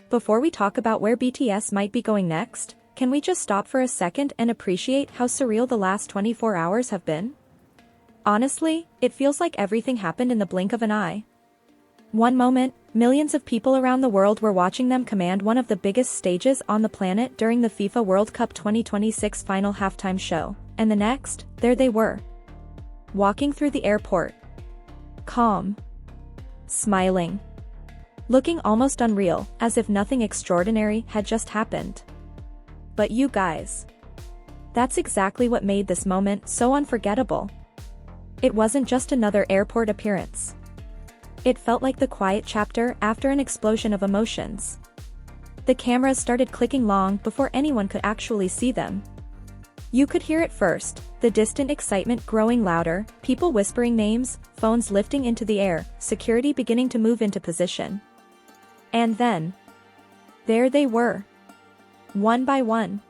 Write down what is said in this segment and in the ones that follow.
Before we talk about where BTS might be going next, can we just stop for a second and appreciate how surreal the last 24 hours have been? Honestly, it feels like everything happened in the blink of an eye. One moment, millions of people around the world were watching them command one of the biggest stages on the planet during the FIFA World Cup 2026 final halftime show, and the next, there they were. Walking through the airport. Calm. Smiling. Looking almost unreal, as if nothing extraordinary had just happened. But you guys. That's exactly what made this moment so unforgettable. It wasn't just another airport appearance. It felt like the quiet chapter after an explosion of emotions. The cameras started clicking long before anyone could actually see them. You could hear it first, the distant excitement growing louder, people whispering names, phones lifting into the air, security beginning to move into position. And then, there they were. One by one.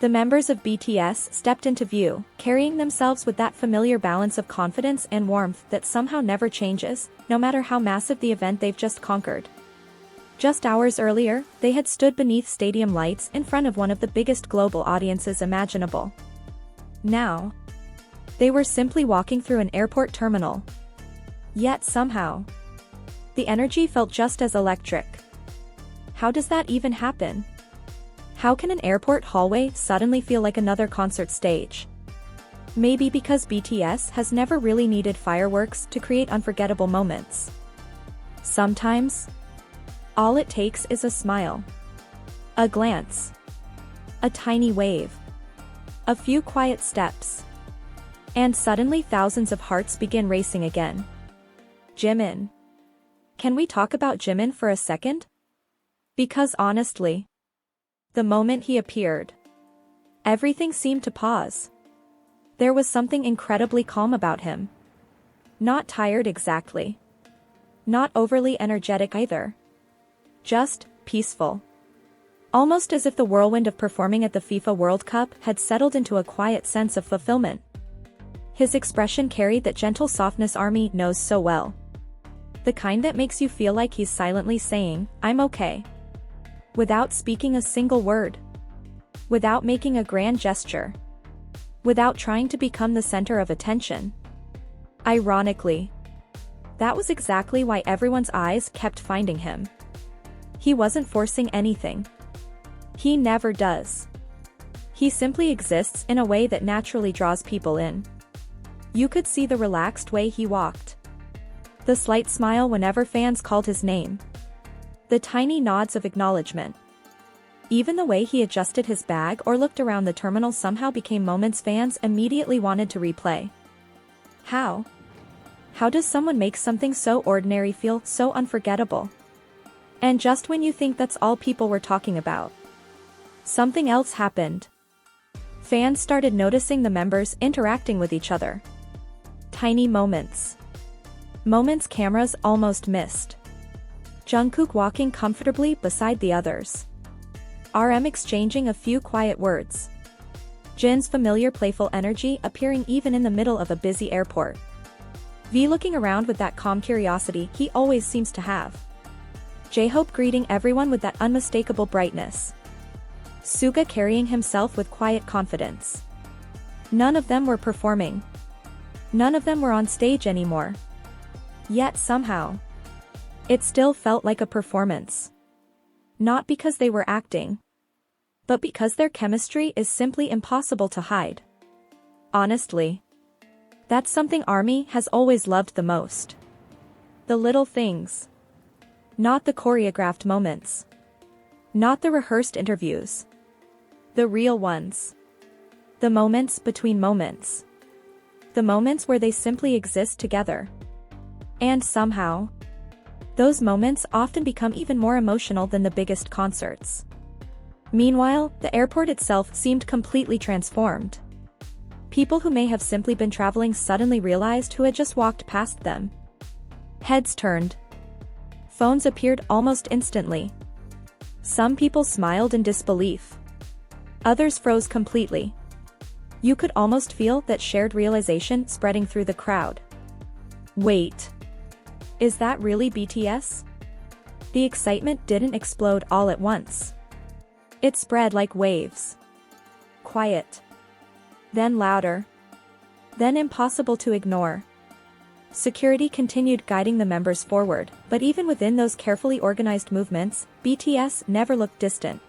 The members of BTS stepped into view, carrying themselves with that familiar balance of confidence and warmth that somehow never changes, no matter how massive the event they've just conquered. Just hours earlier, they had stood beneath stadium lights in front of one of the biggest global audiences imaginable. Now, they were simply walking through an airport terminal. Yet somehow, the energy felt just as electric. How does that even happen? How can an airport hallway suddenly feel like another concert stage? Maybe because BTS has never really needed fireworks to create unforgettable moments. Sometimes, all it takes is a smile. A glance. A tiny wave. A few quiet steps. And suddenly thousands of hearts begin racing again. Jimin. Can we talk about Jimin for a second? Because honestly, the moment he appeared, everything seemed to pause. There was something incredibly calm about him. Not tired exactly. Not overly energetic either. Just peaceful. Almost as if the whirlwind of performing at the FIFA World Cup had settled into a quiet sense of fulfillment. His expression carried that gentle softness ARMY knows so well. The kind that makes you feel like he's silently saying, "I'm okay." Without speaking a single word. Without making a grand gesture. Without trying to become the center of attention. Ironically, that was exactly why everyone's eyes kept finding him. He wasn't forcing anything. He never does. He simply exists in a way that naturally draws people in. You could see the relaxed way he walked. The slight smile whenever fans called his name. The tiny nods of acknowledgement. Even the way he adjusted his bag or looked around the terminal somehow became moments fans immediately wanted to replay. How? How does someone make something so ordinary feel so unforgettable? And just when you think that's all people were talking about, something else happened. Fans started noticing the members interacting with each other. Tiny moments. Moments cameras almost missed. Jungkook walking comfortably beside the others. RM exchanging a few quiet words. Jin's familiar playful energy appearing even in the middle of a busy airport. V looking around with that calm curiosity he always seems to have. J-Hope greeting everyone with that unmistakable brightness. SUGA carrying himself with quiet confidence. None of them were performing. None of them were on stage anymore. Yet somehow, it still felt like a performance. Not because they were acting, but because their chemistry is simply impossible to hide. Honestly, that's something ARMY has always loved the most. The little things. Not the choreographed moments. Not the rehearsed interviews. The real ones. The moments between moments. The moments where they simply exist together. And somehow, those moments often become even more emotional than the biggest concerts. Meanwhile, the airport itself seemed completely transformed. People who may have simply been traveling suddenly realized who had just walked past them. Heads turned. Phones appeared almost instantly. Some people smiled in disbelief. Others froze completely. You could almost feel that shared realization spreading through the crowd. Wait. Is that really BTS? The excitement didn't explode all at once. It spread like waves. Quiet. Then louder. Then impossible to ignore. Security continued guiding the members forward, but even within those carefully organized movements, BTS never looked distant.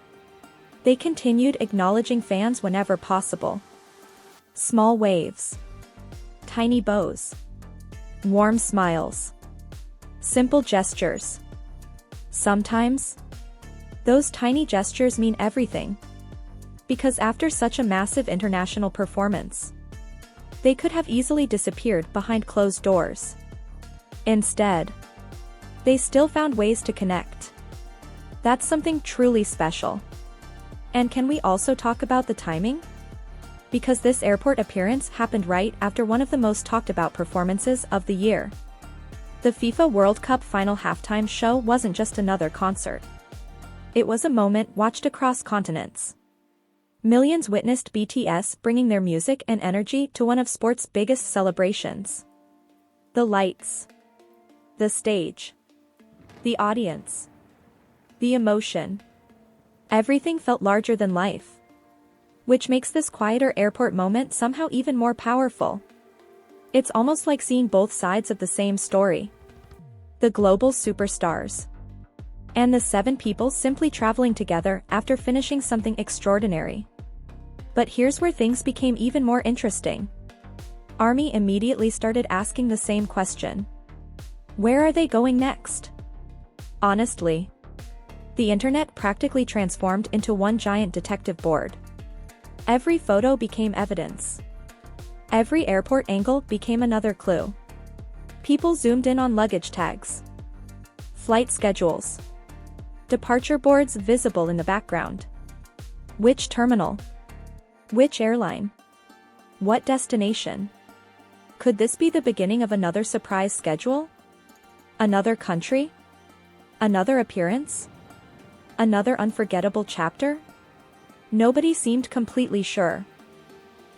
They continued acknowledging fans whenever possible. Small waves. Tiny bows. Warm smiles. Simple gestures. Sometimes, those tiny gestures mean everything. Because after such a massive international performance, they could have easily disappeared behind closed doors. Instead, they still found ways to connect. That's something truly special. And can we also talk about the timing? Because this airport appearance happened right after one of the most talked about performances of the year. The FIFA World Cup final halftime show wasn't just another concert. It was a moment watched across continents. Millions witnessed BTS bringing their music and energy to one of sport's biggest celebrations. The lights. The stage. The audience. The emotion. Everything felt larger than life. Which makes this quieter airport moment somehow even more powerful. It's almost like seeing both sides of the same story. The global superstars. And the 7 people simply traveling together after finishing something extraordinary. But here's where things became even more interesting. ARMY immediately started asking the same question. Where are they going next? Honestly, the internet practically transformed into one giant detective board. Every photo became evidence. Every airport angle became another clue. People zoomed in on luggage tags. Flight schedules. Departure boards visible in the background. Which terminal? Which airline? What destination? Could this be the beginning of another surprise schedule? Another country? Another appearance? Another unforgettable chapter? Nobody seemed completely sure.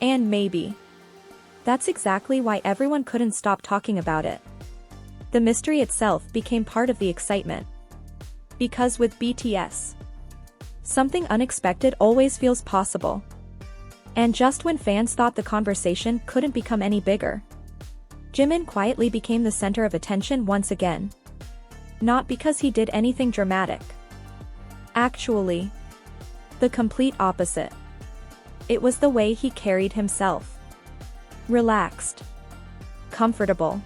And maybe that's exactly why everyone couldn't stop talking about it. The mystery itself became part of the excitement. Because with BTS, something unexpected always feels possible. And just when fans thought the conversation couldn't become any bigger, Jimin quietly became the center of attention once again. Not because he did anything dramatic. Actually, the complete opposite. It was the way he carried himself. Relaxed. Comfortable.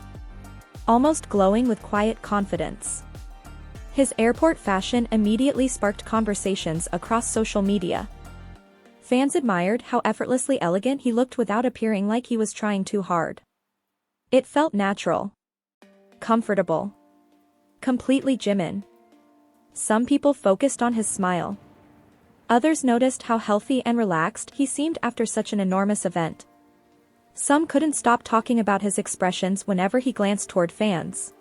Almost glowing with quiet confidence. His airport fashion immediately sparked conversations across social media. Fans admired how effortlessly elegant he looked without appearing like he was trying too hard. It felt natural. Comfortable. Completely Jimin. Some people focused on his smile. Others noticed how healthy and relaxed he seemed after such an enormous event. Some couldn't stop talking about his expressions whenever he glanced toward fans.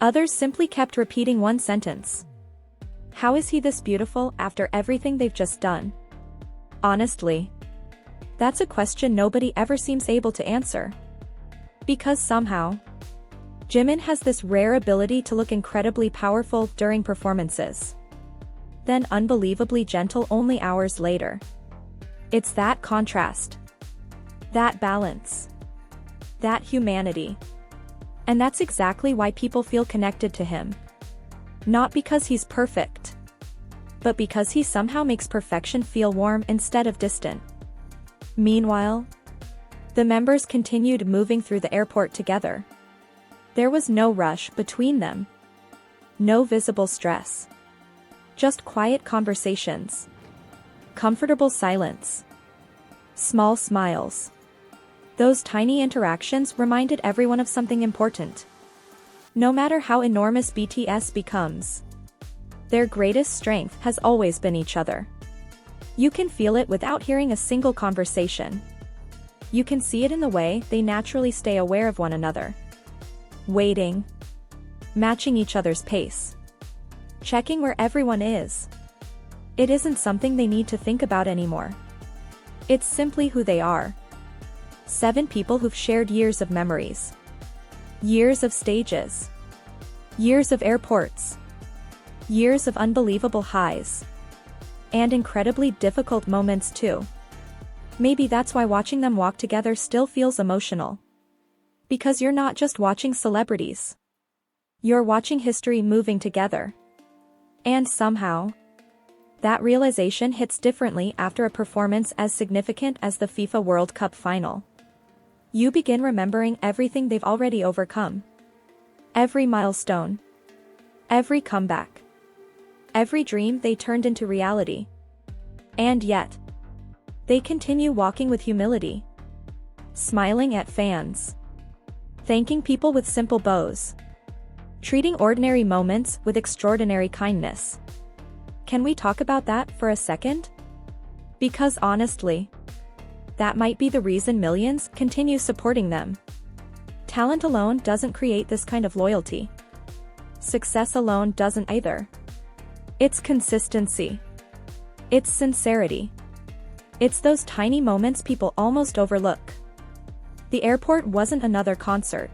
Others simply kept repeating one sentence. How is he this beautiful after everything they've just done? Honestly, that's a question nobody ever seems able to answer. Because somehow, Jimin has this rare ability to look incredibly powerful during performances. Then unbelievably gentle only hours later. It's that contrast. That balance. That humanity. And that's exactly why people feel connected to him. Not because he's perfect, but because he somehow makes perfection feel warm instead of distant. Meanwhile, the members continued moving through the airport together. There was no rush between them. No visible stress. Just quiet conversations. Comfortable silence. Small smiles. Those tiny interactions reminded everyone of something important. No matter how enormous BTS becomes, their greatest strength has always been each other. You can feel it without hearing a single conversation. You can see it in the way they naturally stay aware of one another. Waiting. Matching each other's pace. Checking where everyone is. It isn't something they need to think about anymore. It's simply who they are. 7 people who've shared years of memories. Years of stages. Years of airports. Years of unbelievable highs. And incredibly difficult moments too. Maybe that's why watching them walk together still feels emotional. Because you're not just watching celebrities. You're watching history moving together. And somehow, that realization hits differently after a performance as significant as the FIFA World Cup final. You begin remembering everything they've already overcome. Every milestone. Every comeback. Every dream they turned into reality. And yet, they continue walking with humility. Smiling at fans. Thanking people with simple bows. Treating ordinary moments with extraordinary kindness. Can we talk about that for a second? Because honestly, that might be the reason millions continue supporting them. Talent alone doesn't create this kind of loyalty. Success alone doesn't either. It's consistency. It's sincerity. It's those tiny moments people almost overlook. The airport wasn't another concert.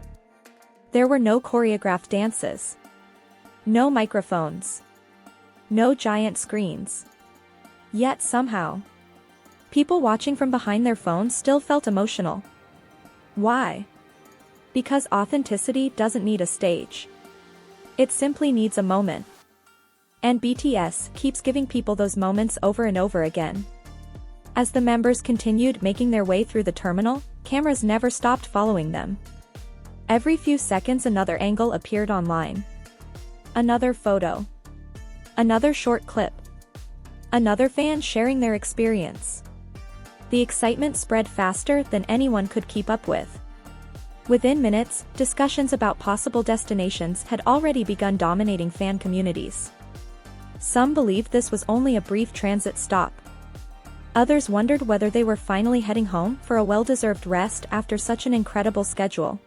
There were no choreographed dances. No microphones. No giant screens. Yet somehow, people watching from behind their phones still felt emotional. Why? Because authenticity doesn't need a stage. It simply needs a moment. And BTS keeps giving people those moments over and over again. As the members continued making their way through the terminal, cameras never stopped following them. Every few seconds another angle appeared online. Another photo. Another short clip. Another fan sharing their experience. The excitement spread faster than anyone could keep up with. Within minutes, discussions about possible destinations had already begun dominating fan communities. Some believed this was only a brief transit stop. Others wondered whether they were finally heading home for a well-deserved rest after such an incredible schedule.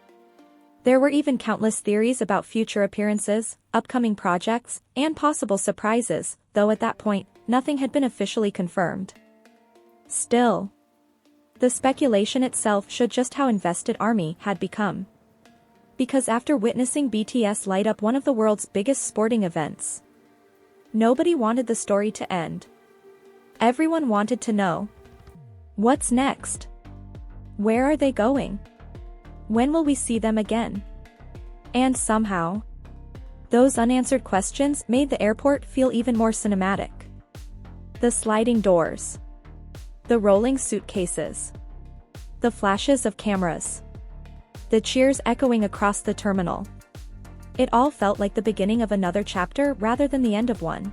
There were even countless theories about future appearances, upcoming projects, and possible surprises, though at that point, nothing had been officially confirmed. Still, the speculation itself showed just how invested ARMY had become. Because after witnessing BTS light up one of the world's biggest sporting events, nobody wanted the story to end. Everyone wanted to know. What's next? Where are they going? When will we see them again? And somehow, those unanswered questions made the airport feel even more cinematic. The sliding doors. The rolling suitcases. The flashes of cameras. The cheers echoing across the terminal. It all felt like the beginning of another chapter rather than the end of one.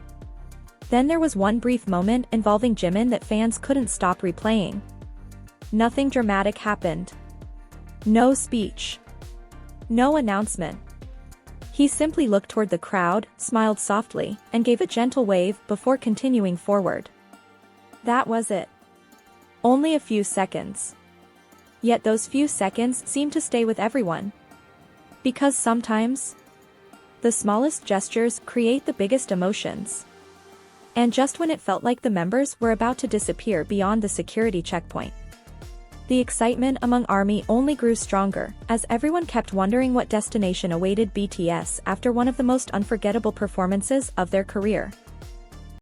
Then there was one brief moment involving Jimin that fans couldn't stop replaying. Nothing dramatic happened. No speech. No announcement. He simply looked toward the crowd, smiled softly, and gave a gentle wave before continuing forward. That was it. Only a few seconds. Yet those few seconds seemed to stay with everyone. Because sometimes, the smallest gestures create the biggest emotions. And just when it felt like the members were about to disappear beyond the security checkpoint, the excitement among ARMY only grew stronger, as everyone kept wondering what destination awaited BTS after one of the most unforgettable performances of their career.